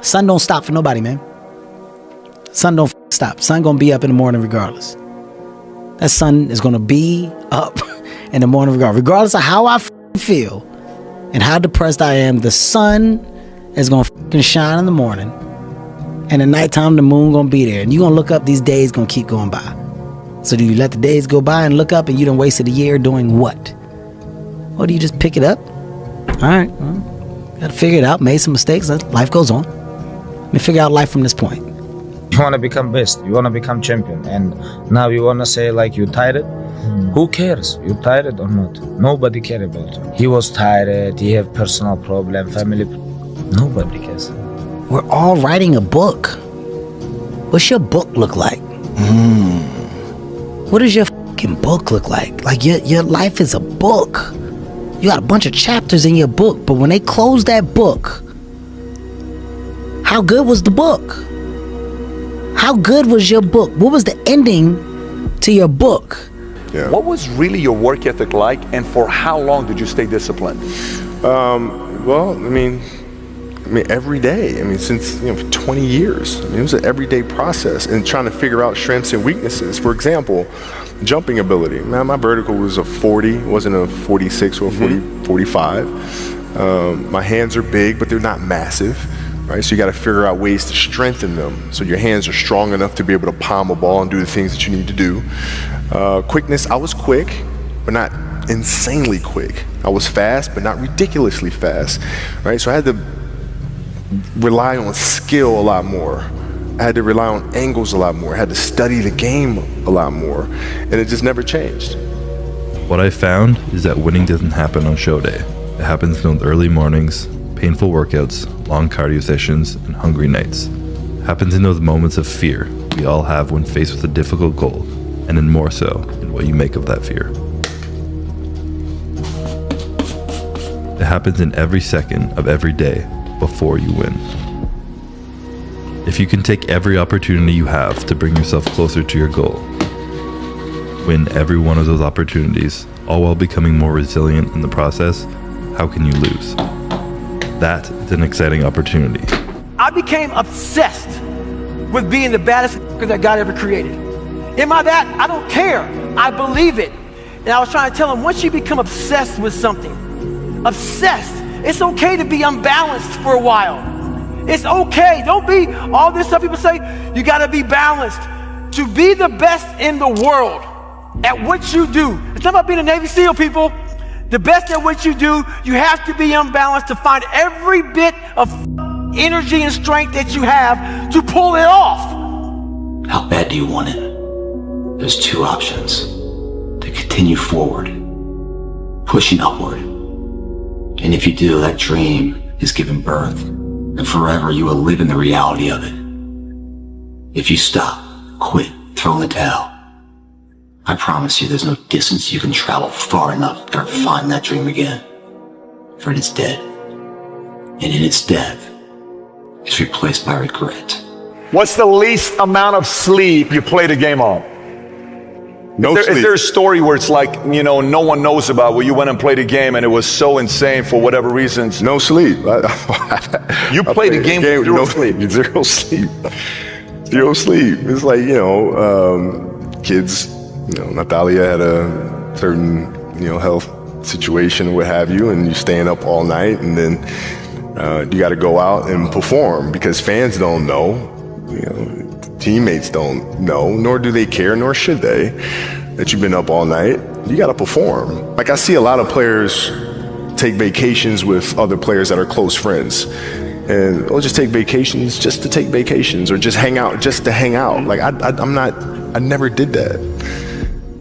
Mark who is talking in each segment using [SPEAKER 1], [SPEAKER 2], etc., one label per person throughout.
[SPEAKER 1] Sun don't stop for nobody, man. Sun don't stop. Sun gonna be up in the morning regardless. That sun is gonna be up in the morning regardless of how I feel and how depressed I am. The sun is gonna shine in the morning, and at nighttime the moon gonna be there, and you gonna look up. These days gonna keep going by. So do you let the days go by and look up, and you done wasted a year doing what? Or do you just pick it up? All right, well, gotta figure it out. Made some mistakes. Life goes on. Let me figure out life from this point.
[SPEAKER 2] You want to become best, you want to become champion, and now you want to say like you tired. Who cares? You tired or not? Nobody care about you. He was tired, he have personal problem, family. Nobody cares.
[SPEAKER 1] We're all writing a book. What's your book look like? What does your fucking book look like? Like your life is a book. You got a bunch of chapters in your book, but when they close that book, how good was the book? How good was your book? What was the ending to your book?
[SPEAKER 3] Yeah.
[SPEAKER 4] What was really your work ethic like, and for how long did you stay disciplined?
[SPEAKER 3] Well, I mean, every day. I mean, since 20 years. I mean, it was an everyday process, and trying to figure out strengths and weaknesses. For example, jumping ability. Man, my vertical was a 40, wasn't a 46 or a 45. My hands are big, but they're not massive. Right, so you got to figure out ways to strengthen them so your hands are strong enough to be able to palm a ball and do the things that you need to do. Quickness, I was quick, but not insanely quick. I was fast, but not ridiculously fast. Right, so I had to rely on skill a lot more. I had to rely on angles a lot more. I had to study the game a lot more, and it just never changed.
[SPEAKER 5] What I found is that winning doesn't happen on show day. It happens in those early mornings, painful workouts, long cardio sessions, and hungry nights. It happens in those moments of fear we all have when faced with a difficult goal, and then more so in what you make of that fear. It happens in every second of every day before you win. If you can take every opportunity you have to bring yourself closer to your goal, win every one of those opportunities, all while becoming more resilient in the process, how can you lose? That is an exciting opportunity.
[SPEAKER 6] I became obsessed with being the baddest that God ever created. Am I that? I don't care. I believe it. And I was trying to tell him, once you become obsessed with something, obsessed, it's okay to be unbalanced for a while. It's okay. Don't be all this stuff people say, you got to be balanced. To be the best in the world at what you do. It's not about being a Navy SEAL, people. The best at what you do, you have to be unbalanced to find every bit of energy and strength that you have to pull it off.
[SPEAKER 7] How bad do you want it? There's two options. To continue forward, pushing upward. And if you do, that dream is given birth, and forever you will live in the reality of it. If you stop, quit, throw in the towel, I promise you there's no distance you can travel far enough to ever find that dream again. For it is dead. And in its death, it's replaced by regret.
[SPEAKER 4] What's the least amount of sleep you played a game on? Is there a story where it's like, no one knows about, where you went and played a game and it was so insane for whatever reasons?
[SPEAKER 3] No sleep.
[SPEAKER 4] You played a game with zero sleep.
[SPEAKER 3] Zero sleep. Zero sleep. It's like, kids, Natalia had a certain, health situation, what have you, and you're staying up all night, and then you got to go out and perform because fans don't know, teammates don't know, nor do they care, nor should they, that you've been up all night. You got to perform. Like, I see a lot of players take vacations with other players that are close friends, and they'll just take vacations just to take vacations, or just hang out just to hang out. Like, I never did that.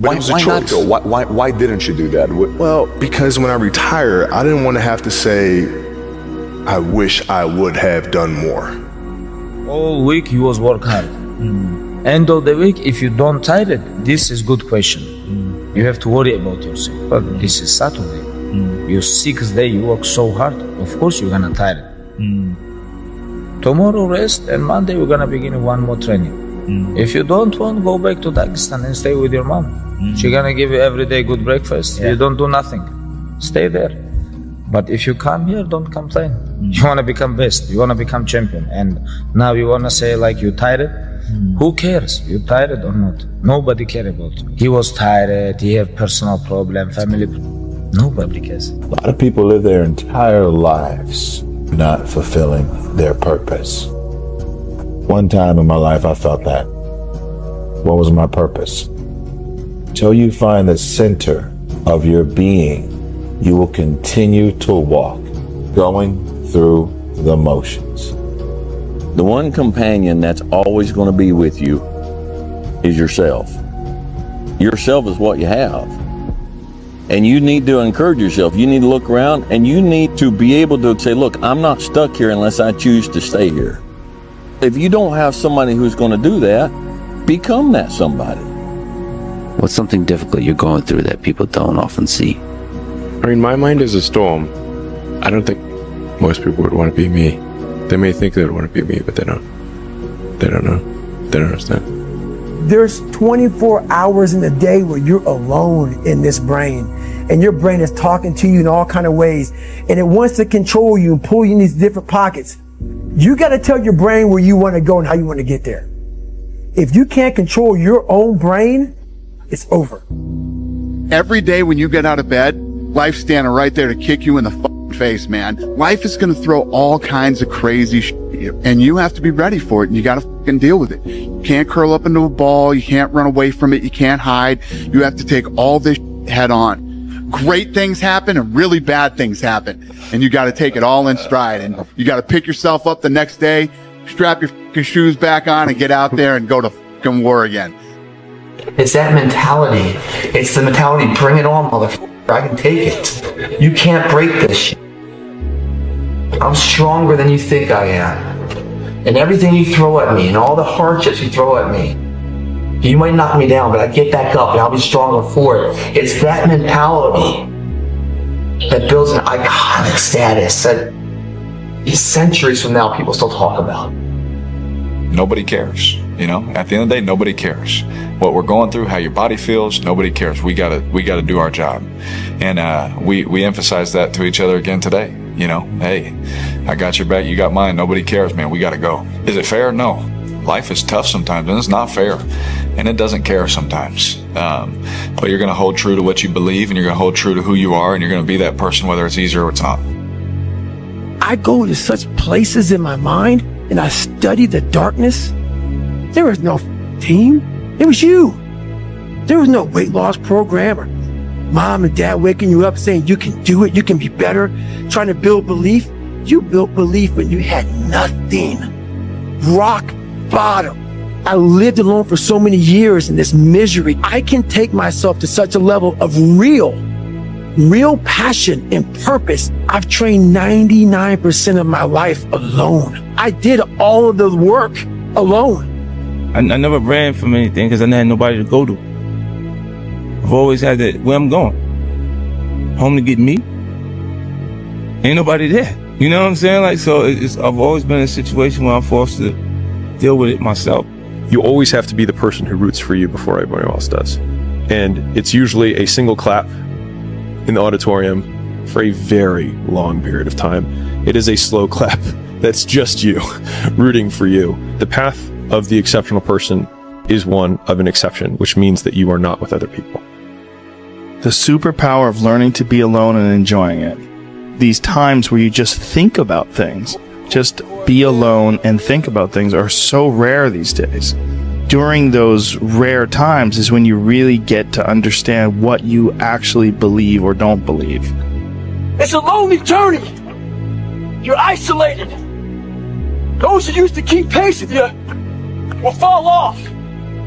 [SPEAKER 3] But
[SPEAKER 4] why not though? Why didn't you do that?
[SPEAKER 3] Well, because when I retire, I didn't want to have to say, I wish I would have done more.
[SPEAKER 2] All week you was work hard. End of the week, if you don't tired, this is good question. You have to worry about yourself. But this is Saturday. Your 6th day, you work so hard. Of course you're gonna tired. Tomorrow rest, and Monday we're gonna begin one more training. If you don't want, go back to Dagestan and stay with your mom. She's gonna give you every day good breakfast. You don't do nothing. Stay there. But if you come here, don't complain. You want to become best. You want to become champion. And now you want to say like you tired? Who cares? You tired or not? Nobody cares about you. He was tired. He have personal problem, family problem. Nobody cares.
[SPEAKER 8] A lot of people live their entire lives not fulfilling their purpose. One time in my life I felt that. What was my purpose? Until you find the center of your being, you will continue to walk, going through the motions.
[SPEAKER 9] The one companion that's always going to be with you is yourself. Yourself is what you have. And you need to encourage yourself. You need to look around and you need to be able to say, look, I'm not stuck here unless I choose to stay here. If you don't have somebody who's going to do that, become that somebody.
[SPEAKER 7] What's something difficult you're going through that people don't often see?
[SPEAKER 10] I mean, my mind is a storm. I don't think most people would want to be me. They may think they would want to be me, but they don't. They don't know. They don't understand.
[SPEAKER 6] There's 24 hours in a day where you're alone in this brain, and your brain is talking to you in all kind of ways, and it wants to control you and pull you in these different pockets. You got to tell your brain where you want to go and how you want to get there. If you can't control your own brain, it's over.
[SPEAKER 11] Every day when you get out of bed, life's standing right there to kick you in the face, man. Life is going to throw all kinds of crazy shit at you, and you have to be ready for it, and you got to fucking deal with it. You can't curl up into a ball. You can't run away from it. You can't hide. You have to take all this head on. Great things happen and really bad things happen, and you got to take it all in stride, and you got to pick yourself up the next day, strap your fucking shoes back on, and get out there and go to fucking war again.
[SPEAKER 12] It's that mentality. It's the mentality, bring it on, motherfucker. I can take it. You can't break this shit. I'm stronger than you think I am. And everything you throw at me and all the hardships you throw at me, you might knock me down, but I get back up and I'll be stronger for it. It's that mentality that builds an iconic status that centuries from now people still talk about.
[SPEAKER 13] Nobody cares. You know, at the end of the day, nobody cares. What we're going through, how your body feels, nobody cares. We gotta do our job. And we emphasize that to each other again today. You know, hey, I got your back, you got mine, nobody cares, man, we gotta go. Is it fair? No. Life is tough sometimes, and it's not fair. And it doesn't care sometimes. But you're gonna hold true to what you believe, and you're gonna hold true to who you are, and you're gonna be that person whether it's easy or it's not.
[SPEAKER 6] I go to such places in my mind, and I study the darkness. There was no team. It was you. There was no weight loss program or mom and dad waking you up saying you can do it, you can be better, trying to build belief. You built belief when you had nothing. Rock bottom. I lived alone for so many years in this misery. I can take myself to such a level of real passion and purpose. I've trained 99% of my life alone. I did all of the work alone.
[SPEAKER 14] I never ran from anything because I had nobody to go to. I've always had that, where I'm going. Home to get me. Ain't nobody there. You know what I'm saying? Like, so I've always been in a situation where I'm forced to deal with it myself.
[SPEAKER 10] You always have to be the person who roots for you before everybody else does. And it's usually a single clap in the auditorium for a very long period of time. It is a slow clap that's just you rooting for you. The path of the exceptional person is one of an exception, which means that you are not with other people.
[SPEAKER 15] The superpower of learning to be alone and enjoying it. These times where you just think about things, just be alone and think about things, are so rare these days. During those rare times is when you really get to understand what you actually believe or don't believe.
[SPEAKER 6] It's a lonely journey. You're isolated. Those who used to keep pace with you will fall off.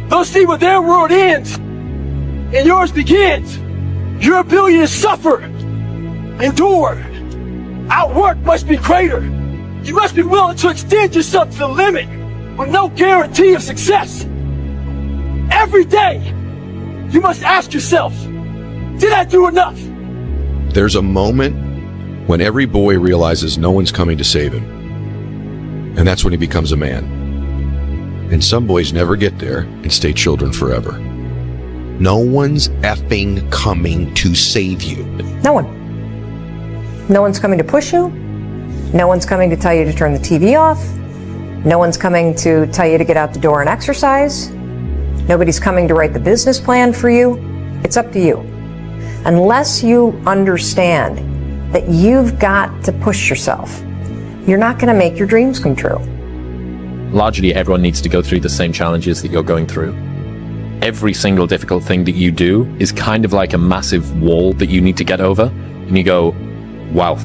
[SPEAKER 6] They'll see where their world ends and yours begins. Your ability to suffer, endure, outwork must be greater. You must be willing to extend yourself to the limit with no guarantee of success. Every day, you must ask yourself, did I do enough?
[SPEAKER 16] There's a moment when every boy realizes no one's coming to save him. And that's when he becomes a man. And some boys never get there and stay children forever. No one's effing coming to save you.
[SPEAKER 17] No one. No one's coming to push you. No one's coming to tell you to turn the TV off. No one's coming to tell you to get out the door and exercise. Nobody's coming to write the business plan for you. It's up to you. Unless you understand that you've got to push yourself, you're not going to make your dreams come true.
[SPEAKER 18] Largely, everyone needs to go through the same challenges that you're going through. Every single difficult thing that you do is kind of like a massive wall that you need to get over. And you go, wow,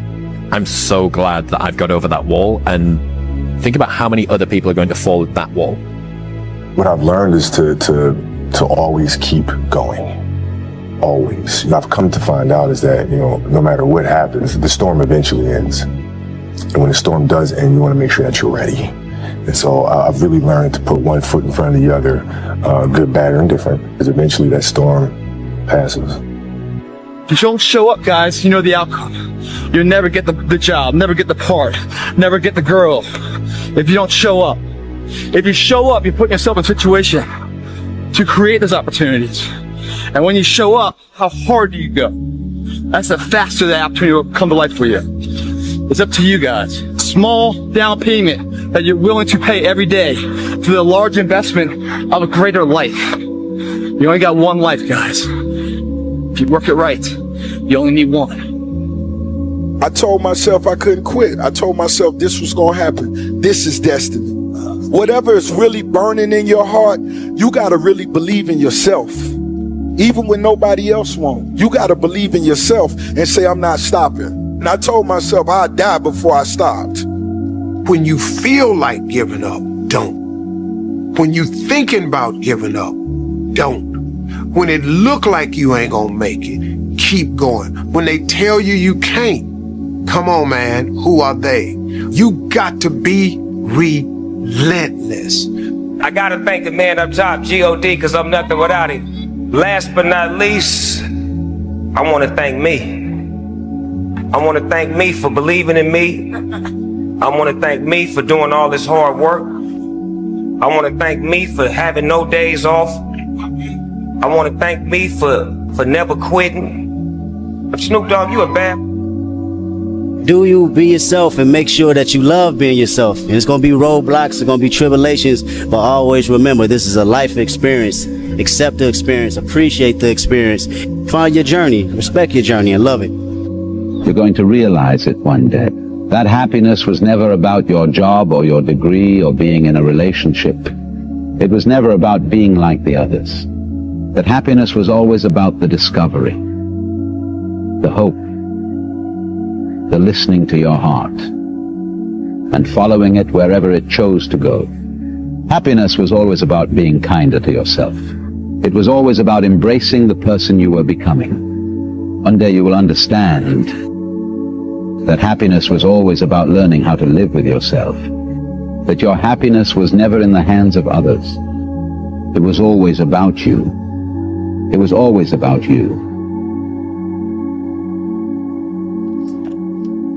[SPEAKER 18] I'm so glad that I've got over that wall. And think about how many other people are going to fall at that wall.
[SPEAKER 8] What I've learned is to always keep going. Always. I've come to find out is that, no matter what happens, the storm eventually ends. And when the storm does end, you want to make sure that you're ready. And so I've really learned to put one foot in front of the other, good, bad, or indifferent, because eventually that storm passes.
[SPEAKER 19] If you don't show up, guys, you know the outcome. You'll never get the job, never get the part, never get the girl if you don't show up. If you show up, you're putting yourself in a situation to create those opportunities. And when you show up, how hard do you go? That's the faster the opportunity will come to life for you. It's up to you guys. Small down payment that you're willing to pay every day to the large investment of a greater life. You only got one life, guys. If you work it right, you only need one.
[SPEAKER 20] I told myself I couldn't quit. I told myself this was going to happen. This is destiny. Whatever is really burning in your heart, you got to really believe in yourself. Even when nobody else won't. You got to believe in yourself and say, I'm not stopping. And I told myself I'd die before I stopped.
[SPEAKER 21] When you feel like giving up, don't. When you thinking about giving up, don't. When it look like you ain't gonna make it, keep going. When they tell you you can't, come on, man, who are they? You got to be relentless.
[SPEAKER 22] I gotta thank the man up top, G.O.D., because I'm nothing without him. Last but not least, I want to thank me. I want to thank me for believing in me. I want to thank me for doing all this hard work. I want to thank me for having no days off. I want to thank me for never quitting. Snoop Dogg, you a bad...
[SPEAKER 23] Do you be yourself and make sure that you love being yourself. And it's going to be roadblocks, it's going to be tribulations, but always remember this is a life experience. Accept the experience, appreciate the experience, find your journey, respect your journey, and love it.
[SPEAKER 24] You're going to realize it one day. That happiness was never about your job or your degree or being in a relationship. It was never about being like the others. That happiness was always about the discovery, the hope, the listening to your heart, and following it wherever it chose to go. Happiness was always about being kinder to yourself. It was always about embracing the person you were becoming. One day you will understand that happiness was always about learning how to live with yourself. That your happiness was never in the hands of others. It was always about you. It was always about you.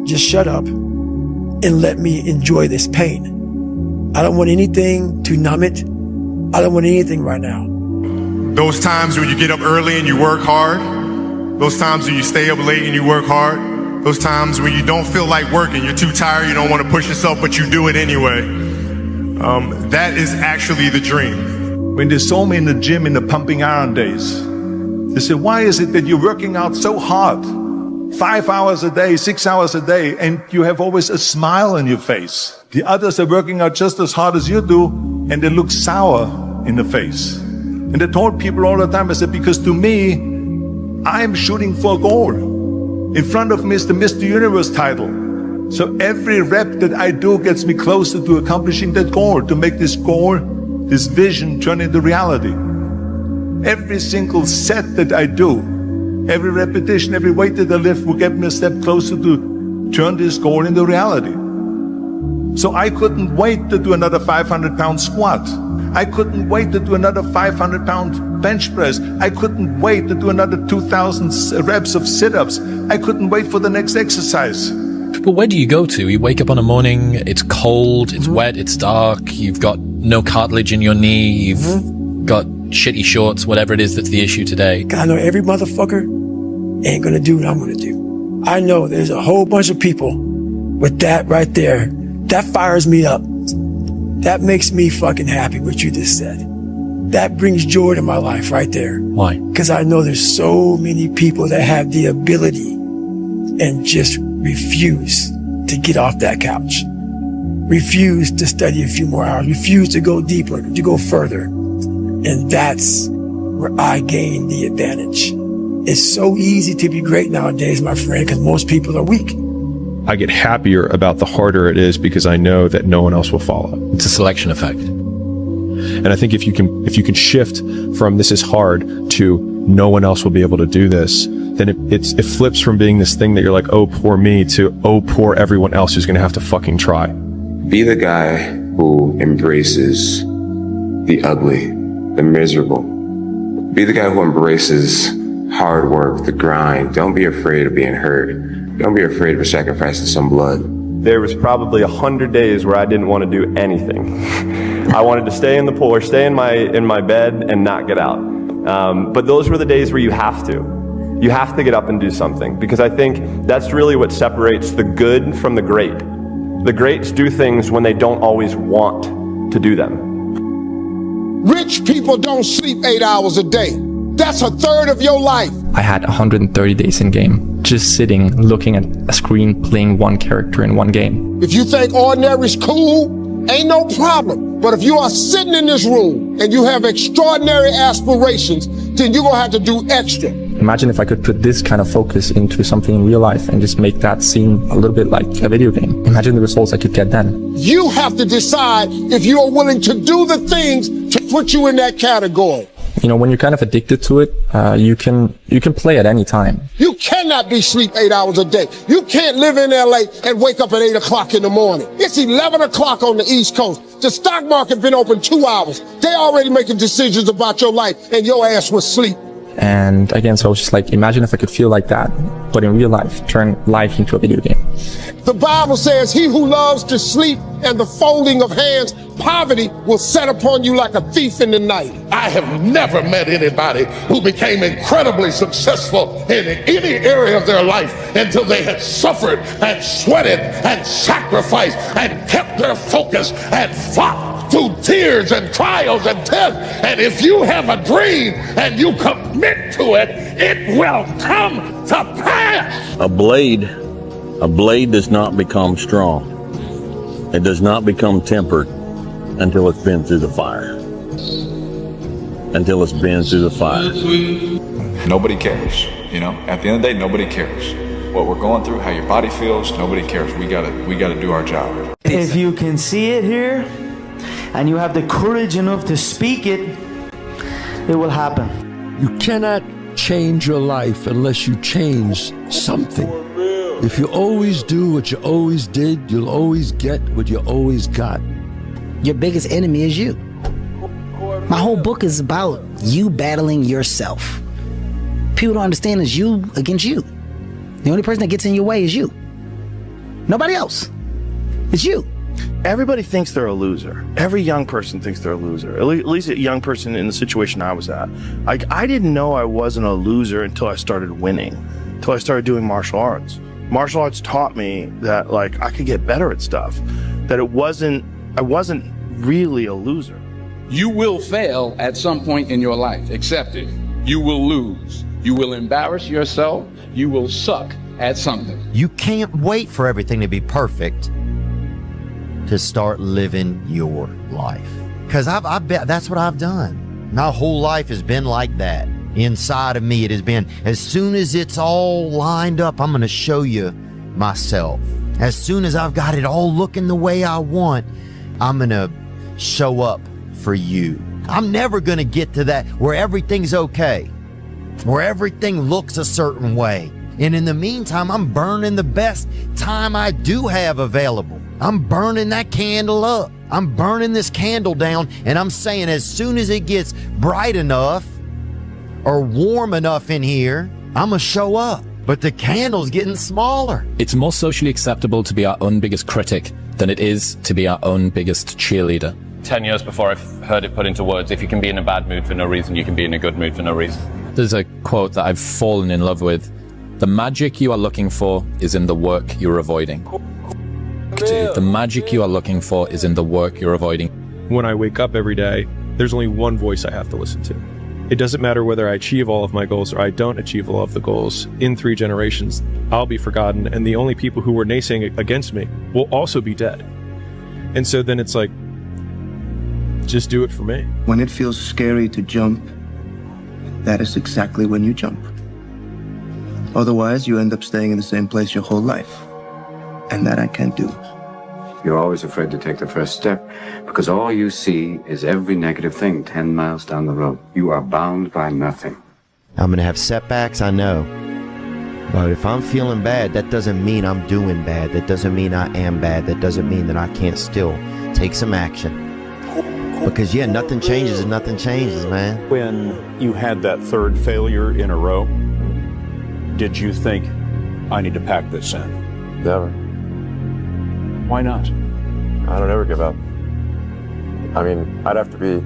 [SPEAKER 6] Just shut up and let me enjoy this pain. I don't want anything to numb it. I don't want anything right now.
[SPEAKER 25] Those times when you get up early and you work hard, those times when you stay up late and you work hard, those times when you don't feel like working, you're too tired, you don't want to push yourself, but you do it anyway. That is actually the dream.
[SPEAKER 26] When they saw me in the gym in the pumping iron days, they said, why is it that you're working out so hard? 5 hours a day, 6 hours a day, and you have always a smile on your face. The others are working out just as hard as you do, and they look sour in the face. And they told people all the time, I said, because to me, I'm shooting for a goal. In front of me is the Mr. Universe title. So every rep that I do gets me closer to accomplishing that goal, to make this goal, this vision turn into reality. Every single set that I do, every repetition, every weight that I lift will get me a step closer to turn this goal into reality. So I couldn't wait to do another 500-pound squat. I couldn't wait to do another 500-pound bench press. I couldn't wait to do another 2,000 reps of sit-ups. I couldn't wait for the next exercise.
[SPEAKER 27] But where do you go to? You wake up on a morning, it's cold, it's wet, it's dark, you've got no cartilage in your knee, you've got shitty shorts, whatever it is that's the issue today.
[SPEAKER 6] I know every motherfucker ain't gonna do what I'm gonna do. I know there's a whole bunch of people
[SPEAKER 1] With that right there, that fires me up. That makes me fucking happy, what you just said. That brings joy to my life right there.
[SPEAKER 27] Why?
[SPEAKER 1] Because I know there's so many people that have the ability and just refuse to get off that couch. Refuse to study a few more hours. Refuse to go deeper, to go further. And that's where I gain the advantage. It's so easy to be great nowadays, my friend, because most people are weak.
[SPEAKER 10] I get happier about the harder it is because I know that no one else will follow.
[SPEAKER 27] It's a selection effect.
[SPEAKER 10] And I think if you can shift from this is hard to no one else will be able to do this, then it flips from being this thing that you're like, oh, poor me, to oh, poor everyone else who's going to have to fucking try.
[SPEAKER 2] Be the guy who embraces the ugly, the miserable. Be the guy who embraces hard work, the grind. Don't be afraid of being hurt. Don't be afraid of sacrificing some blood.
[SPEAKER 3] There was probably 100 days where I didn't want to do anything. I wanted to stay in the pool or stay in my bed and not get out. But those were the days where you have to. You have to get up and do something, because I think that's really what separates the good from the great. The greats do things when they don't always want to do them.
[SPEAKER 20] Rich people don't sleep 8 hours a day. That's a third of your life.
[SPEAKER 4] I had 130 days in game, just sitting, looking at a screen, playing one character in one game.
[SPEAKER 20] If you think ordinary's cool, ain't no problem. But if you are sitting in this room and you have extraordinary aspirations, then you're gonna have to do extra.
[SPEAKER 4] Imagine if I could put this kind of focus into something in real life and just make that seem a little bit like a video game. Imagine the results I could get then.
[SPEAKER 20] You have to decide if you are willing to do the things to put you in that category.
[SPEAKER 4] You know, when you're kind of addicted to it, you can play at any time.
[SPEAKER 20] You cannot be sleep 8 hours a day. You can't live in LA and wake up at 8 o'clock in the morning. It's 11 o'clock on the East Coast. The stock market been open 2 hours. They already making decisions about your life and your ass was asleep.
[SPEAKER 4] And again, so I was just like, imagine if I could feel like that, but in real life, turn life into a video game.
[SPEAKER 20] The Bible says, he who loves to sleep and the folding of hands, poverty will set upon you like a thief in the night.
[SPEAKER 5] I have never met anybody who became incredibly successful in any area of their life until they had suffered and sweated and sacrificed and kept their focus and fought through tears and trials and tests. And if you have a dream and you commit to it, it will come to pass.
[SPEAKER 7] A blade does not become strong. It does not become tempered until it's been through the fire. Until it's been through the fire.
[SPEAKER 13] Nobody cares. You know, at the end of the day, nobody cares. What we're going through, how your body feels, nobody cares. We gotta do our job.
[SPEAKER 9] If you can see it here, and you have the courage enough to speak it, it will happen.
[SPEAKER 28] You cannot change your life unless you change something. If you always do what you always did, you'll always get what you always got.
[SPEAKER 29] Your biggest enemy is you. My whole book is about you battling yourself. People don't understand it's you against you. The only person that gets in your way is you. Nobody else. It's you.
[SPEAKER 15] Everybody thinks they're a loser. Every young person thinks they're a loser. At least a young person in the situation I was at. Like, I didn't know I wasn't a loser until I started winning, until I started doing martial arts. Martial arts taught me that, like, I could get better at stuff, that I wasn't really a loser.
[SPEAKER 30] You will fail at some point in your life. Accept it. You will lose. You will embarrass yourself. You will suck at something.
[SPEAKER 31] You can't wait for everything to be perfect to start living your life. Because I bet that's what I've done. My whole life has been like that. Inside of me, it has been, as soon as it's all lined up, I'm going to show you myself. As soon as I've got it all looking the way I want, I'm going to show up for you. I'm never going to get to that where everything's okay, where everything looks a certain way. And in the meantime, I'm burning the best time I do have available. I'm burning that candle up. I'm burning this candle down, and I'm saying as soon as it gets bright enough or warm enough in here, I'm gonna show up. But the candle's getting smaller.
[SPEAKER 27] It's more socially acceptable to be our own biggest critic than it is to be our own biggest cheerleader.
[SPEAKER 32] 10 years before I've heard it put into words, if you can be in a bad mood for no reason, you can be in a good mood for no reason.
[SPEAKER 27] There's a quote that I've fallen in love with. The magic you are looking for is in the work you're avoiding. to. The magic you are looking for is in the work you're avoiding.
[SPEAKER 10] When I wake up every day, there's only one voice I have to listen to. It doesn't matter whether I achieve all of my goals or I don't achieve all of the goals. In 3 generations, I'll be forgotten, and the only people who were naysaying against me will also be dead. And so then it's like, just do it for me.
[SPEAKER 8] When it feels scary to jump, that is exactly when you jump. Otherwise, you end up staying in the same place your whole life. And that I can't do.
[SPEAKER 11] You're always afraid to take the first step because all you see is every negative thing 10 miles down the road. You are bound by nothing.
[SPEAKER 31] I'm gonna have setbacks, I know. But if I'm feeling bad, that doesn't mean I'm doing bad. That doesn't mean I am bad. That doesn't mean that I can't still take some action. Because yeah, nothing changes and nothing changes, man.
[SPEAKER 12] When you had that 3rd failure in a row, did you think, I need to pack this in?
[SPEAKER 2] Never.
[SPEAKER 12] Why not?
[SPEAKER 2] I don't ever give up. I mean, I'd have to be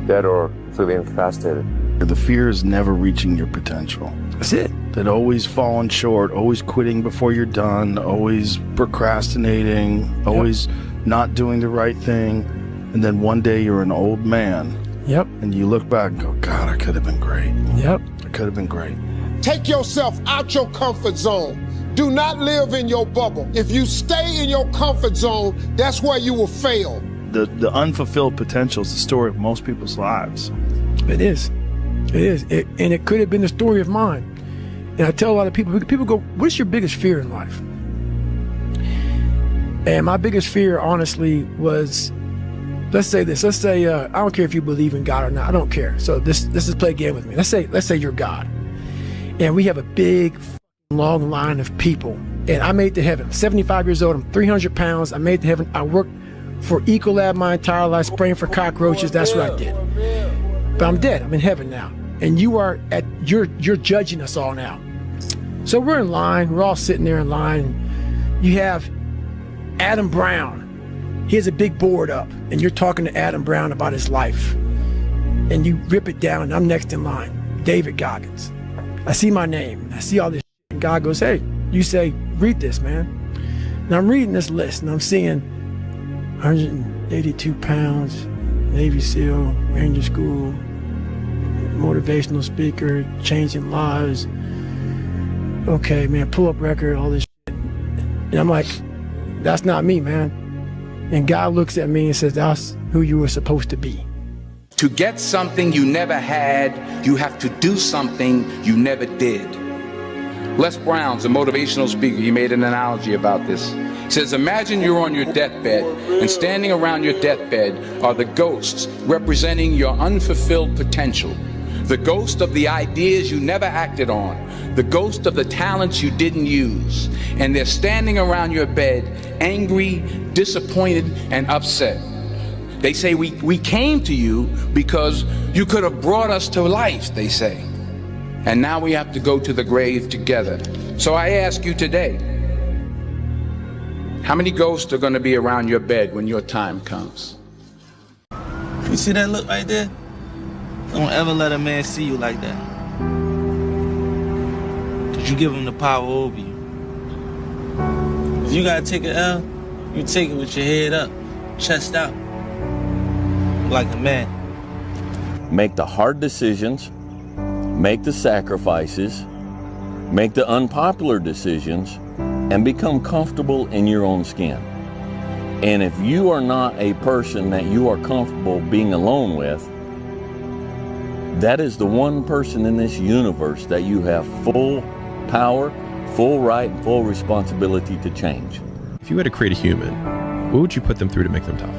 [SPEAKER 2] dead or completely incapacitated.
[SPEAKER 15] The fear is never reaching your potential.
[SPEAKER 1] That's it.
[SPEAKER 15] That always falling short, always quitting before you're done, always procrastinating, always not doing the right thing. And then one day you're an old man.
[SPEAKER 1] Yep.
[SPEAKER 15] And you look back and go, God, I could have been great.
[SPEAKER 1] Yep.
[SPEAKER 15] I could have been great.
[SPEAKER 14] Take yourself out your comfort zone. Do not live in your bubble. If you stay in your comfort zone, that's where you will fail.
[SPEAKER 15] The unfulfilled potential is the story of most people's lives.
[SPEAKER 1] It is. It is. And it could have been the story of mine. And I tell a lot of people go, what's your biggest fear in life? And my biggest fear, honestly, was, let's say this. Let's say, I don't care if you believe in God or not. I don't care. So this is play a game with me. Let's say you're God. And we have a big, long line of people. And I made it to heaven. I'm 75 years old. I'm 300 pounds. I made it to heaven. I worked for Ecolab my entire life, spraying for cockroaches. That's what I did. But I'm dead. I'm in heaven now. And you're judging us all now. So we're in line. We're all sitting there in line. You have Adam Brown. He has a big board up. And you're talking to Adam Brown about his life. And you rip it down. And I'm next in line. David Goggins. I see my name. I see all this shit. And God goes, hey, you say, read this, man. And I'm reading this list. And I'm seeing 182 pounds, Navy SEAL, Ranger School, motivational speaker, changing lives. Okay, man, pull-up record, all this shit. And I'm like, that's not me, man. And God looks at me and says, that's who you were supposed to be.
[SPEAKER 30] To get something you never had, you have to do something you never did. Les Brown's a motivational speaker. He made an analogy about this. He says, imagine you're on your deathbed, and standing around your deathbed are the ghosts representing your unfulfilled potential. The ghost of the ideas you never acted on. The ghost of the talents you didn't use. And they're standing around your bed, angry, disappointed, and upset. They say, we came to you because you could have brought us to life, they say. And now we have to go to the grave together. So I ask you today, how many ghosts are going to be around your bed when your time comes?
[SPEAKER 16] You see that look right there? Don't ever let a man see you like that. Because you give him the power over you. If you got to take an L, you take it with your head up, chest out. Like a man.
[SPEAKER 7] Make the hard decisions, make the sacrifices, make the unpopular decisions, and become comfortable in your own skin. And if you are not a person that you are comfortable being alone with, that is the one person in this universe that you have full power, full right, and full responsibility to change.
[SPEAKER 10] If you had to create a human, what would you put them through to make them tough?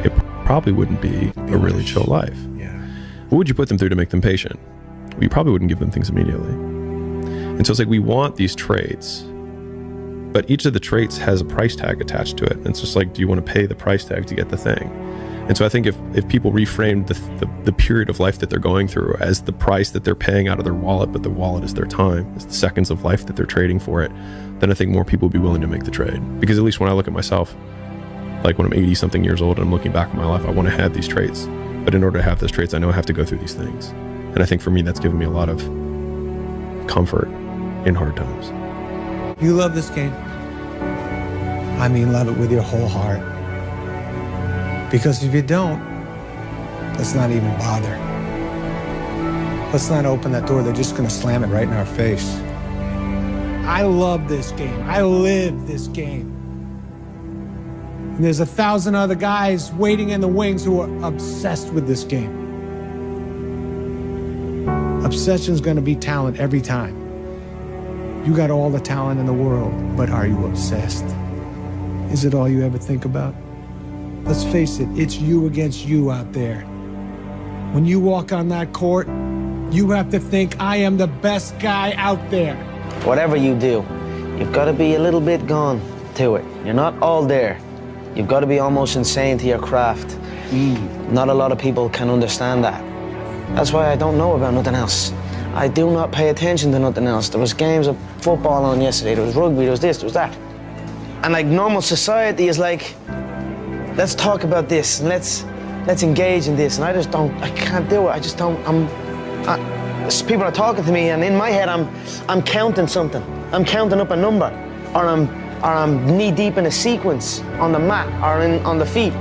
[SPEAKER 10] It probably wouldn't be a really chill life.
[SPEAKER 1] Yeah.
[SPEAKER 10] What would you put them through to make them patient? Well, you probably wouldn't give them things immediately. And so it's like we want these traits, but each of the traits has a price tag attached to it. And it's just like, do you want to pay the price tag to get the thing? And so I think if people reframe the period of life that they're going through as the price that they're paying out of their wallet, but the wallet is their time, it's the seconds of life that they're trading for it, then I think more people will be willing to make the trade. Because at least when I look at myself, like when I'm 80 something years old and I'm looking back at my life, I want to have these traits. But in order to have those traits, I know I have to go through these things. And I think for me, that's given me a lot of comfort in hard times.
[SPEAKER 16] You love this game.
[SPEAKER 3] I mean, love it with your whole heart. Because if you don't, let's not even bother. Let's not open that door. They're just going to slam it right in our face. I love this game. I live this game. And there's 1,000 other guys waiting in the wings who are obsessed with this game. Obsession's going to be talent every time. You got all the talent in the world, but are you obsessed? Is it all you ever think about? Let's face it, it's you against you out there. When you walk on that court, you have to think, I am the best guy out there.
[SPEAKER 9] Whatever you do, you've got to be a little bit gone to it. You're not all there. You've got to be almost insane to your craft. Not a lot of people can understand that. That's why I don't know about nothing else. I do not pay attention to nothing else. There was games of football on yesterday, there was rugby, there was this, there was that. And like normal society is like, let's talk about this and let's engage in this. And I can't do it. I just don't, people are talking to me and in my head I'm counting something. I'm counting up a number, or I'm knee deep in a sequence on the mat or on the feet.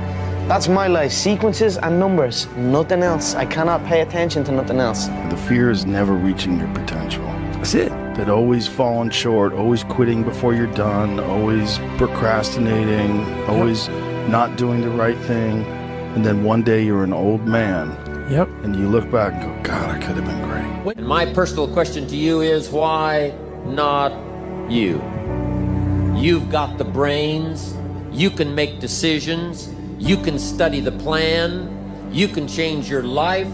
[SPEAKER 9] That's my life, sequences and numbers, nothing else. I cannot pay attention to nothing else.
[SPEAKER 15] The fear is never reaching your potential. That's it. That always falling short, always quitting before you're done, always procrastinating, always not doing the right thing. And then one day you're an old man.
[SPEAKER 1] Yep.
[SPEAKER 15] And you look back and go, God, I could have been great.
[SPEAKER 4] And my personal question to you is, why not you? You've got the brains, you can make decisions, you can study the plan, you can change your life,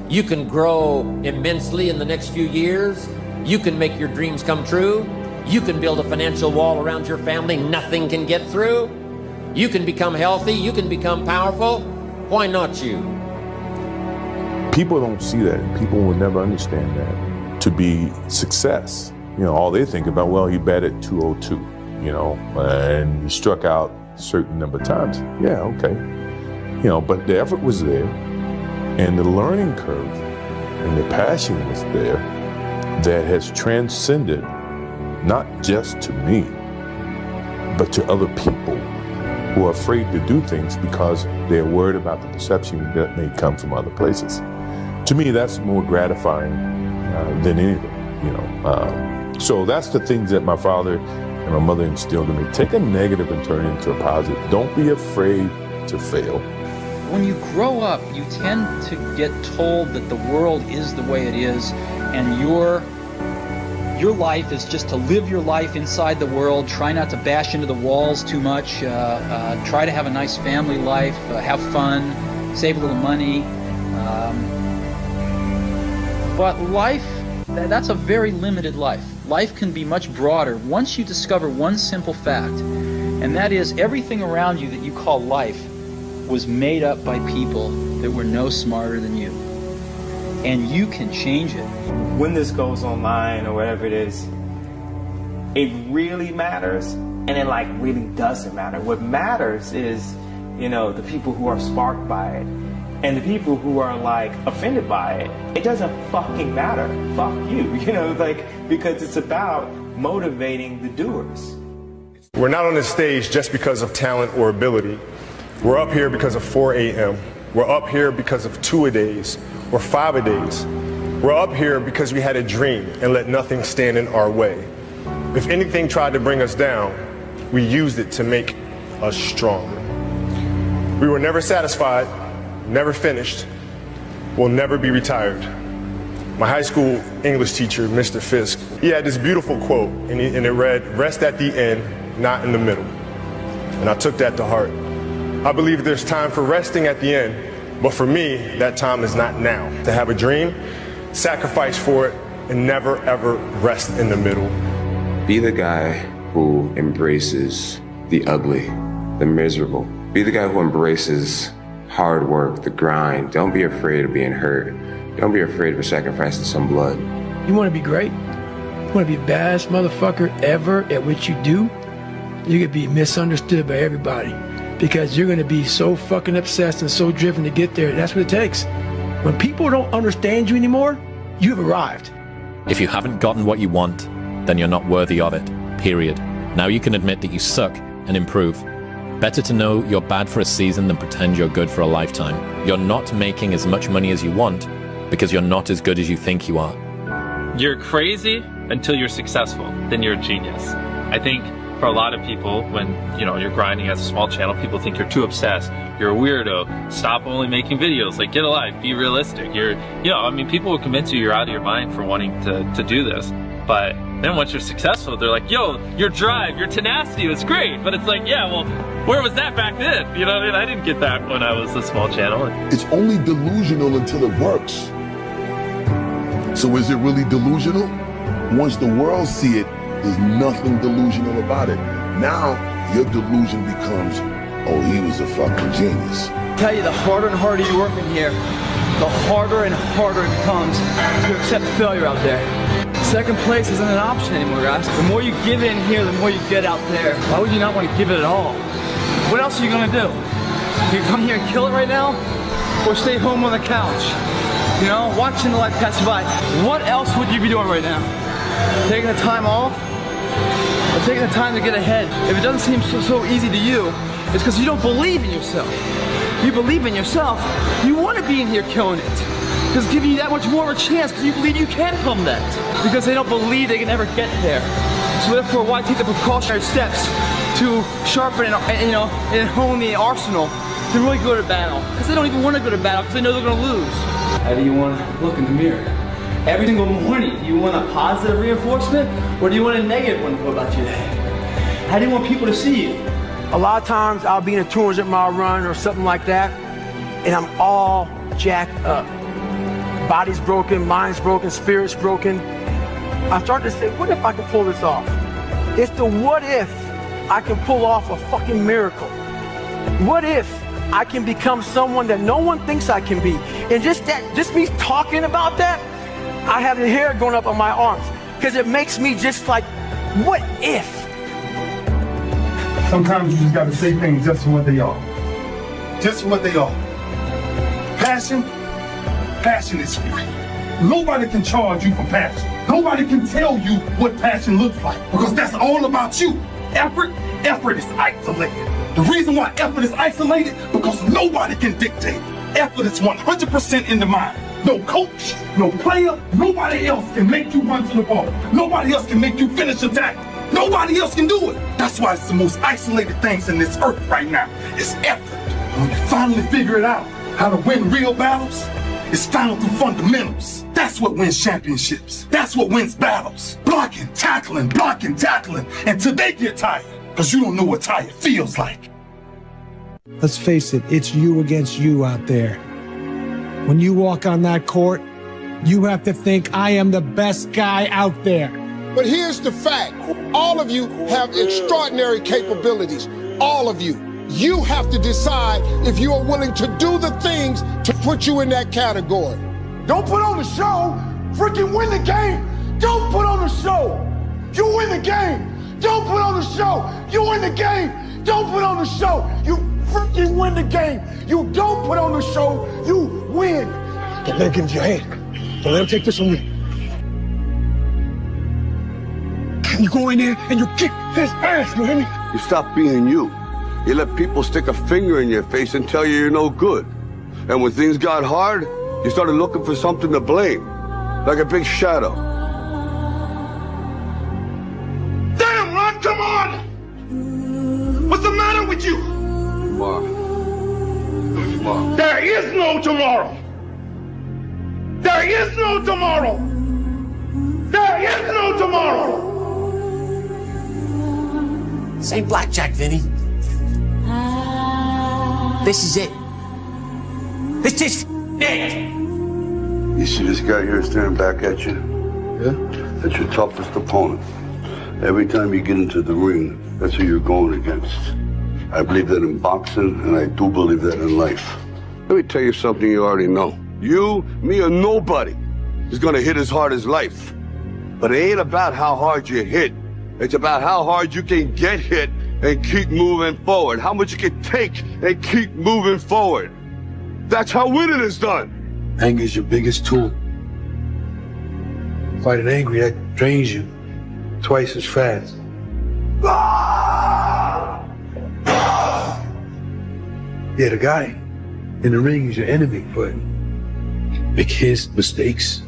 [SPEAKER 4] you can grow immensely in the next few years, you can make your dreams come true, you can build a financial wall around your family nothing can get through, you can become healthy, you can become powerful. Why not you?
[SPEAKER 6] People don't see that. People will never understand that. To be success, all they think about, well, he batted 202, and he struck out a certain number of times. Yeah, okay. But the effort was there, and the learning curve and the passion was there that has transcended not just to me, but to other people who are afraid to do things because they're worried about the perception that may come from other places. To me, that's more gratifying than anything, So that's the things that my father and my mother instilled in me. Take a negative and turn it into a positive. Don't be afraid to fail.
[SPEAKER 17] When you grow up, you tend to get told that the world is the way it is, and your life is just to live your life inside the world, try not to bash into the walls too much, try to have a nice family life, have fun, save a little money. But life, that's a very limited life. Life can be much broader once you discover one simple fact, and that is everything around you that you call life was made up by people that were no smarter than you. And you can change it.
[SPEAKER 18] When this goes online or whatever it is, it really matters, and it really doesn't matter. What matters is, the people who are sparked by it. And the people who are offended by it, it doesn't fucking matter. Fuck you, because it's about motivating the doers.
[SPEAKER 19] We're not on this stage just because of talent or ability. We're up here because of 4 a.m. We're up here because of 2-a-days or 5-a-days. We're up here because we had a dream and let nothing stand in our way. If anything tried to bring us down, we used it to make us stronger. We were never satisfied, never finished, will never be retired. My high school English teacher, Mr. Fisk, he had this beautiful quote, and it read, "Rest at the end, not in the middle." And I took that to heart. I believe there's time for resting at the end, but for me, that time is not now. To have a dream, sacrifice for it, and never ever rest in the middle.
[SPEAKER 2] Be the guy who embraces the ugly, the miserable. Be the guy who embraces hard work, the grind. Don't be afraid of being hurt. Don't be afraid of sacrificing some blood.
[SPEAKER 1] You want to be great? You want to be the baddest motherfucker ever at what you do? You could be misunderstood by everybody because you're going to be so fucking obsessed and so driven to get there. That's what it takes. When people don't understand you anymore, you've arrived.
[SPEAKER 27] If you haven't gotten what you want, then you're not worthy of it. Period. Now you can admit that you suck and improve. Better to know you're bad for a season than pretend you're good for a lifetime. You're not making as much money as you want because you're not as good as you think you are.
[SPEAKER 18] You're crazy until you're successful, then you're a genius. I think for a lot of people, when you're grinding as a small channel, people think you're too obsessed, you're a weirdo, stop only making videos, like get a life, be realistic. People will convince you're out of your mind for wanting to do this, but then once you're successful, they're like, yo, your drive, your tenacity was great, but it's like, yeah, well, where was that back then? I didn't get that when I was a small channel.
[SPEAKER 5] It's only delusional until it works. So is it really delusional? Once the world see it, there's nothing delusional about it. Now, your delusion becomes, oh, he was a fucking genius.
[SPEAKER 13] I tell you, the harder and harder you work in here, the harder and harder it becomes to accept failure out there. Second place isn't an option anymore, guys. The more you give in here, the more you get out there. Why would you not want to give it at all? What else are you gonna do? You come here and kill it right now? Or stay home on the couch? Watching the life pass by. What else would you be doing right now? Taking the time off? Or taking the time to get ahead? If it doesn't seem so easy to you, it's because you don't believe in yourself. You believe in yourself, you want to be in here killing it. Because it's giving you that much more of a chance because you believe you can come that. Because they don't believe they can ever get there. So therefore, why take the precautionary steps to sharpen and hone the arsenal to really go to battle? Because they don't even want to go to battle because they know they're going to lose. How do you want to look in the mirror? Every single morning, do you want a positive reinforcement or do you want a negative one about you? How do you want people to see you?
[SPEAKER 1] A lot of times I'll be in a 200-mile run or something like that, and I'm all jacked up. Body's broken, mind's broken, spirit's broken. I start to say, what if I can pull this off? It's the what if I can pull off a fucking miracle. What if I can become someone that no one thinks I can be? And just me talking about that, I have the hair going up on my arms because it makes me just like, what if?
[SPEAKER 19] Sometimes you just gotta say things just for what they are. Just for what they are. Passion is free. Nobody can charge you for passion. Nobody can tell you what passion looks like because that's all about you. Effort is isolated. The reason why effort is isolated, because nobody can dictate. Effort is 100% in the mind. No coach, no player, nobody else can make you run to the ball. Nobody else can make you finish a tackle. Nobody else can do it. That's why it's the most isolated things in this earth right now. It's effort. And when you finally figure it out, how to win real battles, it's found through fundamentals. That's what wins championships. That's what wins battles. Blocking, tackling, until they get tired. Because you don't know what tired feels like.
[SPEAKER 3] Let's face it, it's you against you out there. When you walk on that court, you have to think, I am the best guy out there.
[SPEAKER 14] But here's the fact. All of you have extraordinary capabilities. All of you. You have to decide if you are willing to do the things to put you in that category.
[SPEAKER 19] Don't put on the show. Freaking win the game. Don't put on the show. You win the game. Don't put on the show. You win the game. Don't put on the show. You freaking win the game. You don't put on the show. You win.
[SPEAKER 1] Don't let him get into your head. Don't let him take this from you. You go in there and you kick his ass, you hear me?
[SPEAKER 20] You stop being you. You let people stick a finger in your face and tell you you're no good. And when things got hard, you started looking for something to blame, like a big shadow.
[SPEAKER 19] Damn, Ron, come on! What's the matter with you?
[SPEAKER 20] Tomorrow.
[SPEAKER 19] There is no tomorrow. There is no tomorrow. There is no tomorrow.
[SPEAKER 4] This ain't blackjack, Vinny. This is it. This is it.
[SPEAKER 20] You see this guy here staring back at you? Yeah? That's your toughest opponent. Every time you get into the ring, that's who you're going against. I believe that in boxing, and I do believe that in life. Let me tell you something you already know. You, me, or nobody is gonna hit as hard as life. But it ain't about how hard you hit. It's about how hard you can get hit and keep moving forward. How much you can take and keep moving forward. That's how winning is done.
[SPEAKER 1] Anger is your biggest tool. Fighting angry, that drains you twice as fast.
[SPEAKER 8] Yeah, the guy in the ring is your enemy, but make his mistakes